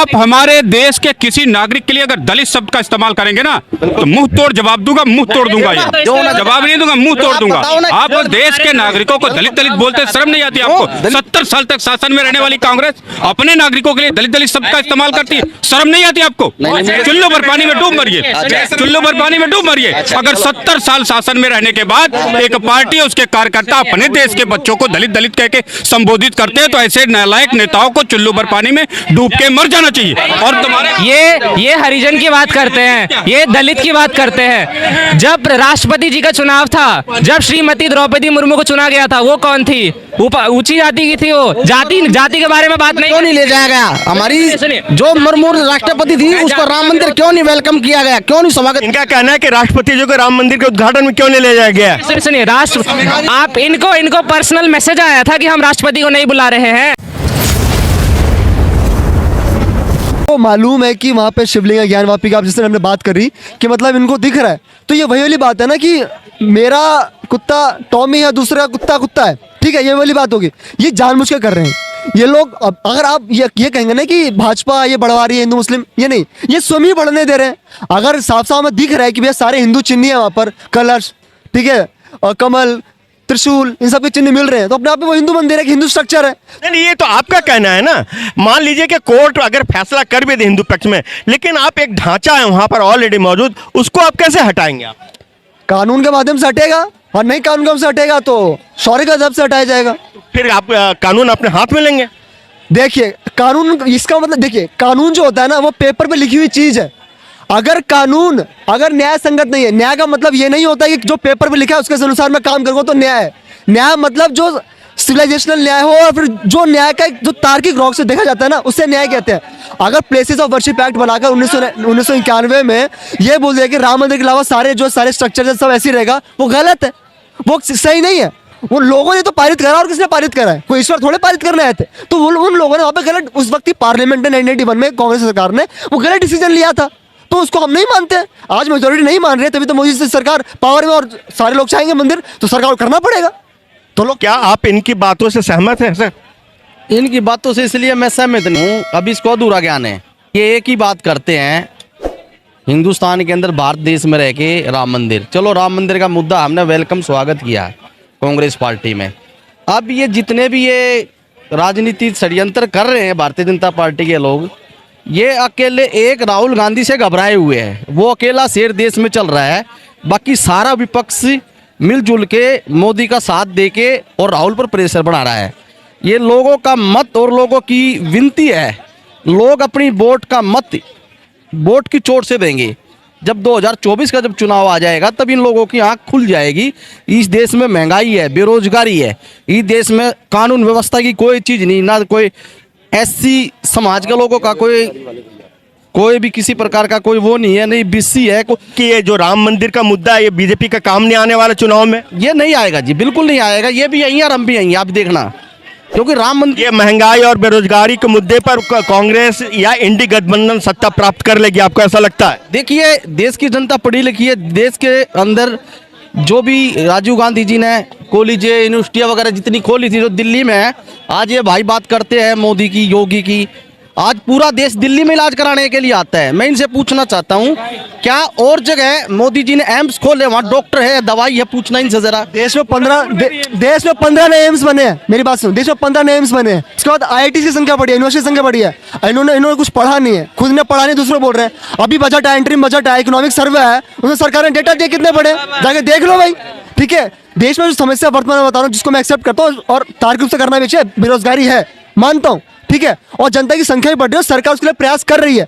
आप हमारे देश के किसी नागरिक के लिए अगर दलित शब्द का इस्तेमाल करेंगे ना तो मुंह तोड़ जवाब दूंगा, मुंह तोड़ दूंगा। ये जवाब नहीं दूंगा, मुंह तोड़ दूंगा। आप देश के नागरिकों को दलित दलित बोलते शर्म नहीं आती आपको? 70 साल तक शासन में रहने वाली कांग्रेस अपने नागरिकों के लिए दलित दलित शब्द का इस्तेमाल करती है, शर्म नहीं आती आपको? चुल्लू भर पानी में डूब मरिए, चुल्लू भर पानी में डूब मरिए। अगर 70 साल शासन में रहने के बाद एक पार्टी उसके कार्यकर्ता अपने देश के बच्चों को दलित दलित कह के संबोधित करते हैं तो ऐसे नालायक नेताओं को चुल्लू भर पानी में डूब के मर जाना चाहिए। और तुम्हारे ये हरिजन की बात करते हैं, ये दलित की बात करते हैं। जब राष्ट्रपति जी का चुनाव था, जब श्रीमती द्रौपदी मुर्मू को चुना गया था, वो कौन थी? ऊंची जाति की थी वो। जाति के बारे में बात नहीं क्यों नहीं ले जाया गया? हमारी जो मुर्मू राष्ट्रपति थी उसको राम मंदिर क्यों नहीं वेलकम किया गया, क्यों नहीं स्वागत? इनका कहना है कि राष्ट्रपति जी को राम मंदिर के उद्घाटन में क्यों नहीं ले जाया गया? सुनिए, आप इनको पर्सनल मैसेज आया था कि हम राष्ट्रपति को नहीं बुला रहे हैं। तो मालूम है कि वहाँ पे शिवलिंग है, ज्ञान वापी का, जिस तरह हमने बात करी कि मतलब इनको दिख रहा है, तो ये वही वाली बात है ना कि मेरा कुत्ता टॉमी है, दूसरा कुत्ता कुत्ता है, ठीक है, ये वाली बात होगी। ये जानबूझ के कर रहे हैं ये लोग। अब अगर आप ये कहेंगे ना कि भाजपा ये बढ़वा रही है हिंदू मुस्लिम, ये नहीं, ये स्वयं ही बढ़ने दे रहे हैं। अगर साफ साफ में दिख रहा है कि भैया सारे हिंदू चिन्ह है वहाँ पर, कलश, ठीक है, और कमल, त्रिशूल, इन सब के चिन्ह मिल रहे हैं, तो अपने आप में वो हिंदू मंदिर है, हिंदू स्ट्रक्चर है। नहीं, ये तो आपका कहना है ना। मान लीजिए कि कोर्ट अगर फैसला कर भी दे हिंदू पक्ष में, लेकिन आप एक ढांचा है वहां पर ऑलरेडी मौजूद, उसको आप कैसे हटाएंगे? आप कानून के माध्यम से हटेगा, और नहीं कानून के माध्यम से हटेगा तो शौर्य का जब से हटाया जाएगा। फिर आप कानून अपने हाथ में लेंगे? देखिए कानून, इसका मतलब देखिए, कानून जो होता है ना वो पेपर पे लिखी हुई चीज है। अगर कानून अगर न्याय संगत नहीं है, न्याय का मतलब ये नहीं होता कि जो पेपर पे लिखा है उसके अनुसार मैं काम करूंगा तो न्याय है। न्याय मतलब जो सिविलाइजेशनल न्याय हो, और फिर जो न्याय का जो तार्किक रॉक से देखा जाता है ना, उससे न्याय कहते हैं। अगर प्लेसेस ऑफ वर्शिप एक्ट बनाकर 1991 में ये बोल दिया कि राम मंदिर के अलावा सारे स्ट्रक्चर सब ऐसे ही रहेगा, वो गलत है, वो सही नहीं है। वो लोगों ने तो पारित करा, और किसने पारित करा है? कोई ईश्वर थोड़े पारित करने आए थे। तो उन लोगों ने वहाँ पे गलत, उस वक्त की पार्लियामेंट में 1981 में कांग्रेस सरकार ने वो गलत डिसीजन लिया था, तो उसको हम नहीं मानते। आज मेजोरिटी नहीं मान रही, तभी तो मोदी से सरकार पावर में, और सारे लोग चाहेंगे मंदिर, तो सरकार को करना पड़ेगा। तो लोग, क्या आप इनकी बातों से सहमत हैं सर? इनकी बातों से इसलिए मैं सहमत नहीं हूँ, अभी इसको अधूरा ज्ञान है। ये एक ही बात करते हैं हिंदुस्तान के अंदर, भारत देश में रह के राम मंदिर, चलो राम मंदिर का मुद्दा हमने वेलकम स्वागत किया कांग्रेस पार्टी में। अब ये जितने भी ये राजनीति षड्यंत्र कर रहे हैं भारतीय जनता पार्टी के लोग, ये अकेले एक राहुल गांधी से घबराए हुए हैं। वो अकेला शेर देश में चल रहा है, बाकी सारा विपक्ष मिलजुल के मोदी का साथ देके और राहुल पर प्रेशर बना रहा है। ये लोगों का मत और लोगों की विनती है, लोग अपनी वोट का मत वोट की चोट से देंगे। जब 2024 का जब चुनाव आ जाएगा तब इन लोगों की आंख खुल जाएगी। इस देश में महंगाई है, बेरोजगारी है, इस देश में कानून व्यवस्था की कोई चीज़ नहीं, ना कोई एससी समाज के लोगों का कोई भी किसी प्रकार का कोई वो नहीं है, नहीं बीसी है कि ये जो राम मंदिर का मुद्दा है, ये बीजेपी का काम नहीं आने वाला चुनाव में? ये नहीं आएगा जी, बिल्कुल नहीं आएगा। ये भी यहीं और हम भी यहीं, आप देखना, क्योंकि राम मंदिर, ये महंगाई और बेरोजगारी के मुद्दे पर कांग्रेस या इंडी गठबंधन सत्ता प्राप्त कर लेगी, आपको ऐसा लगता है? देखिए, देश की जनता पढ़ी लिखी है। देश के अंदर जो भी राजीव गांधी जी ने कॉलेज यूनिवर्सिटियाँ वगैरह जितनी खोली थी जो दिल्ली में है, आज ये भाई बात करते हैं मोदी की, योगी की। आज पूरा देश दिल्ली में इलाज कराने के लिए आता है। मैं इनसे पूछना चाहता हूँ, क्या और जगह मोदी जी ने एम्स खोले, वहाँ डॉक्टर है, दवाई है? पूछना इनसे जरा। देश में 15 नए एम्स बने हैं। मेरी बात सुनो, देश में 15 नए एम्स बने हैं। उसके बाद IIT की संख्या बढ़ी है, यूनिवर्सिटी की संख्या बढ़ी है। इन्होंने कुछ पढ़ा नहीं है, खुद ने पढ़ा नहीं, दूसरे बोल रहे हैं। अभी बजट है, इंटरिम बजट है, इकोनॉमिक सर्वे है, उसमें सरकार ने डेटा दिए कितने पढ़े, जाके देख लो भाई, ठीक है। देश में जो समस्या वर्तमान में बता रहा हूँ, जिसको मैं एक्सेप्ट करता हूँ और तार्किक रूप से करना भी चाहिए, बेरोजगारी है, मानता हूँ, ठीक है, और जनता की संख्या भी बढ़ रही है, सरकार उसके लिए प्रयास कर रही है।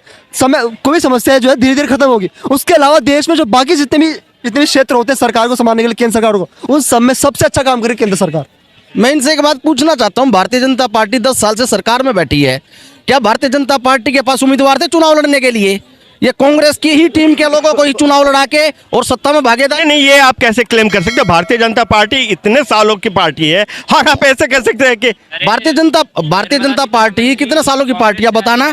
कोई समस्या जो है धीरे धीरे खत्म होगी। उसके अलावा देश में जो बाकी जितने भी क्षेत्र होते हैं सरकार को संभालने के लिए, केंद्र सरकार को, उन सब में सबसे अच्छा काम करे केंद्र सरकार। मैं इनसे एक बात पूछना चाहता हूँ, भारतीय जनता पार्टी 10 साल से सरकार में बैठी है, क्या भारतीय जनता पार्टी के पास उम्मीदवार थे चुनाव लड़ने के लिए? ये कांग्रेस की ही टीम के लोगों को ही चुनाव लड़ा के और सत्ता में भागीदार? नहीं, ये आप कैसे क्लेम कर सकते हो? भारतीय जनता पार्टी इतने सालों की पार्टी है, और आप ऐसे कह सकते हैं कि भारतीय जनता पार्टी कितने सालों की पार्टी है? बताना,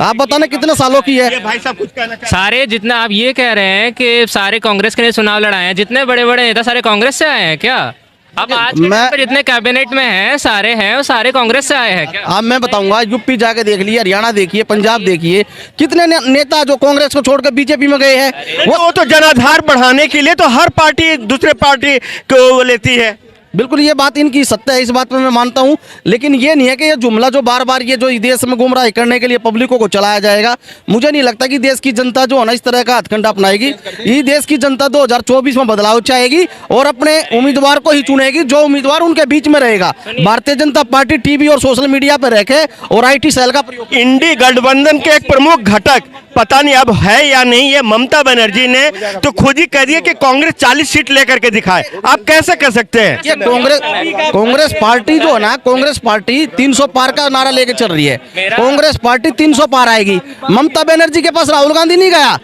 आप बताना कितने सालों की है? भाई साहब कुछ कहना चाहते हैं? सारे जितना आप ये कह रहे हैं कि सारे कांग्रेस के लिए चुनाव लड़ाए हैं, जितने बड़े बड़े नेता सारे कांग्रेस से आए हैं क्या? अब आज के टाइम पे जितने कैबिनेट में हैं सारे हैं वो सारे कांग्रेस से आए हैं क्या? अब मैं बताऊंगा, यूपी जाके देख लिए, हरियाणा देखिए, पंजाब देखिए, कितने नेता जो कांग्रेस को छोड़कर बीजेपी में गए हैं। वो तो जनाधार बढ़ाने के लिए तो हर पार्टी दूसरे पार्टी को लेती है। बिल्कुल ये बात इनकी सत्य है, इस बात में मैं मानता हूं, लेकिन ये नहीं है कि ये जुमला जो बार बार ये जो देश में गुमराह करने के लिए पब्लिकों को चलाया जाएगा। मुझे नहीं लगता कि देश की जनता जो है ना इस तरह का हथकंडा अपनाएगी। ये देश की जनता 2024 में बदलाव चाहेगी और अपने उम्मीदवार को ही चुनेगी जो उम्मीदवार उनके बीच में रहेगा। भारतीय जनता पार्टी टीवी और सोशल मीडिया पर रखे और IT सेल का प्रयोग। इंडी गठबंधन के एक प्रमुख घटक पता नहीं अब है या नहीं, ये ममता बनर्जी ने तो खुद ही कह दिया कि कांग्रेस 40 सीट लेकर के दिखाए। आप कैसे कर सकते हैं? ये कांग्रेस पार्टी जो है ना, कांग्रेस पार्टी 300 पार का नारा लेके चल रही है। कांग्रेस पार्टी 300 पार आएगी। ममता बनर्जी के पास राहुल गांधी नहीं गया,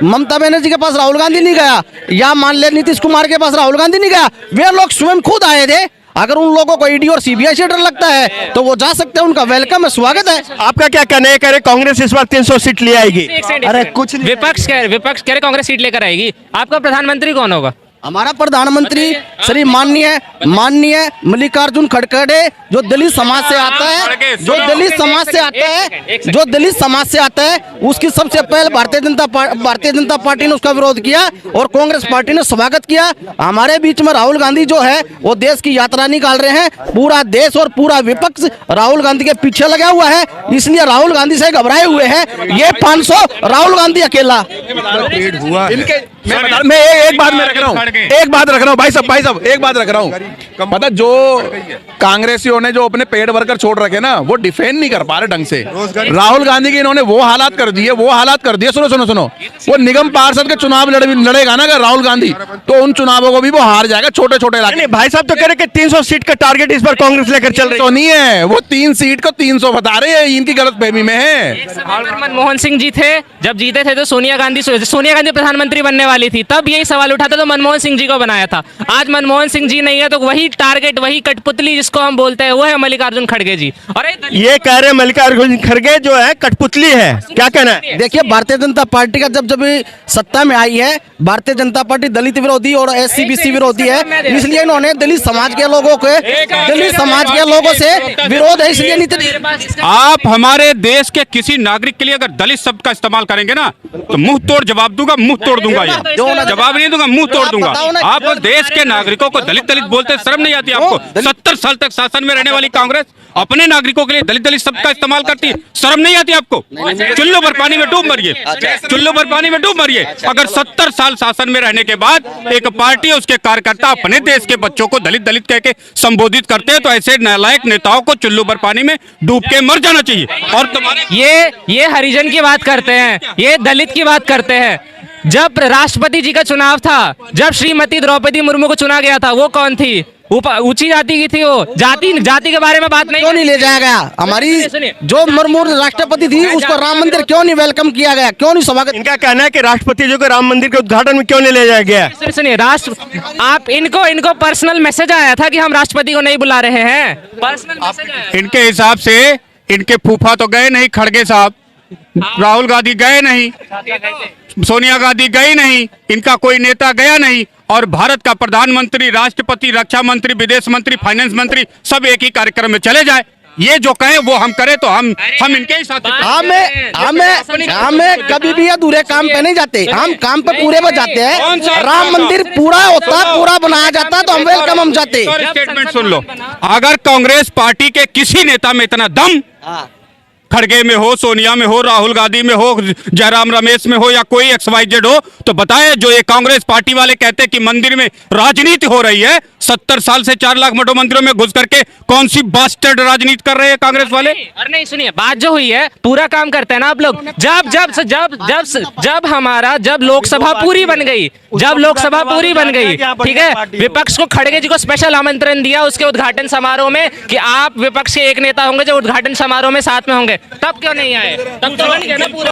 ममता बनर्जी के पास राहुल गांधी नहीं गया, या मान ले नीतीश कुमार के पास राहुल गांधी नहीं गया, वे लोग स्वयं खुद आए थे। अगर उन लोगों को ईडी और सीबीआई से डर लगता है तो वो जा सकते हैं, उनका वेलकम है, स्वागत है। आपका क्या कहना है? कह रहे कांग्रेस इस बार 300 सीट ले आएगी। अरे कुछ नहीं। विपक्ष कह रहे कांग्रेस सीट लेकर आएगी। आपका प्रधानमंत्री कौन होगा? हमारा प्रधानमंत्री श्री माननीय मल्लिकार्जुन खड़गे, जो दलित समाज से आता है, जो दलित समाज से आता है, उसकी सबसे पहले भारतीय जनता पार्टी ने उसका विरोध किया और कांग्रेस पार्टी ने स्वागत किया। हमारे बीच में राहुल गांधी जो है वो देश की यात्रा निकाल रहे हैं। पूरा देश और पूरा विपक्ष राहुल गांधी के पीछे लगा हुआ है, इसलिए राहुल गांधी से घबराए हुए हैं। ये 500 राहुल गांधी अकेला। मैं एक बात में रख रहा हूँ, एक बात रख रहा हूँ भाई साहब एक बात रख रहा हूँ। पता जो कांग्रेसियों ने जो अपने पेड वर्कर छोड़ रखे ना, वो डिफेंड नहीं कर पा रहे ढंग से। राहुल गांधी के इन्होंने वो हालात कर दिए। सुनो, वो निगम पार्षद के चुनाव लड़ेगा ना अगर राहुल गांधी, तो उन चुनावों को भी वो हार जाएगा। छोटे इलाके। भाई साहब तो कह रहे कि 300 सीट का टारगेट इस बार कांग्रेस लेकर चल रही तो नहीं है, वो 3 सीट को 300 बता रहे हैं, इनकी गलतफहमी में है। एक समय पर मनमोहन सिंह जी थे, जब जीते थे तो सोनिया गांधी प्रधानमंत्री बनने वाली थी, तब यही सवाल उठा था तो मनमोहन सिंह जी को बनाया था। आज मनमोहन सिंह जी नहीं है तो वही टारगेट, वही कठपुतली जिसको हम बोलते हैं, वो है मल्लिकार्जुन खड़गे जी। और ये कह रहे मल्लिकार्जुन खड़गे जो है कठपुतली है, क्या कहना है? देखिए, भारतीय जनता पार्टी का जब सत्ता में आई है, भारतीय जनता पार्टी दलित विरोधी और SC/BC विरोधी है, इसलिए इन्होंने दलित समाज के लोगों से विरोध है, इसलिए नीति। आप हमारे देश के किसी नागरिक के लिए अगर दलित शब्द का इस्तेमाल करेंगे ना तो मुंह तोड़ जवाब दूंगा, मुंह तोड़ दूंगा। ये जवाब नहीं दूंगा, मुंह तोड़ दूंगा। आप देश के नागरिकों को दलित बोलते शर्म नहीं आती आपको? 70 साल तक शासन में रहने वाली कांग्रेस अपने नागरिकों के लिए दलित शब्द का इस्तेमाल करती है, शर्म नहीं आती आपको? चुल्लू पर पानी में डूब मरिए, चुल्लू पर पानी में डूब मरिए। अगर 70 साल शासन में रहने के बाद एक पार्टी उसके कार्यकर्ता अपने देश के बच्चों को दलित कह के संबोधित करते हैं, तो ऐसे नालायक नेताओं को चुल्लू पर पानी में डूब के मर जाना चाहिए। और तुम्हारे ये हरिजन की बात करते हैं, ये दलित की बात करते हैं। जब राष्ट्रपति जी का चुनाव था, जब श्रीमती द्रौपदी मुर्मू को चुना गया था, वो कौन थी? ऊंची जाति की थी वो। जाति के बारे में बात नहीं, क्यों नहीं ले जाया गया? हमारी जो मुर्मू राष्ट्रपति थी उसको राम मंदिर क्यों नहीं वेलकम किया गया, क्यों नहीं स्वागत? इनका कहना है कि राष्ट्रपति जी को राम मंदिर के उद्घाटन में क्यों नहीं ले जाया गया? सुनिए, आप इनको पर्सनल मैसेज आया था कि हम राष्ट्रपति को नहीं बुला रहे हैं, पर्सनल मैसेज आया। इनके हिसाब से इनके फूफा तो गए नहीं, खड़गे साहब, राहुल गांधी गए नहीं, सोनिया गांधी गई नहीं, इनका कोई नेता गया नहीं, और भारत का प्रधानमंत्री, राष्ट्रपति, रक्षा मंत्री, विदेश मंत्री, फाइनेंस मंत्री सब एक ही कार्यक्रम में चले जाए। ये जो कहे वो हम करें तो हम इनके ही साथ। हमें कभी भी अधूरे काम पे नहीं जाते, हम काम पे पूरे पर जाते हैं। राम मंदिर पूरा होता, पूरा बनाया जाता तो हम वेलकम हम जाते। स्टेटमेंट सुन लो, अगर कांग्रेस पार्टी के किसी नेता में इतना दम, खड़गे में हो, सोनिया में हो, राहुल गांधी में हो, जयराम रमेश में हो, या कोई XYZ हो, तो बताए। जो ये कांग्रेस पार्टी वाले कहते हैं कि मंदिर में राजनीति हो रही है, 70 साल से 4 लाख मठों मंदिरों में घुस करके कौन सी बास्टर्ड राजनीति कर रहे हैं कांग्रेस वाले? और नहीं, सुनिए, बात जो हुई है, पूरा काम करते हैं ना आप लोग। जब लोकसभा पूरी बन गई, ठीक है, विपक्ष को खड़गे जी को स्पेशल आमंत्रण दिया उसके उद्घाटन समारोह में कि आप विपक्ष के एक नेता होंगे जो उद्घाटन समारोह में साथ में होंगे, तब क्यों नहीं आए? तब तो बन गया ना पूरा।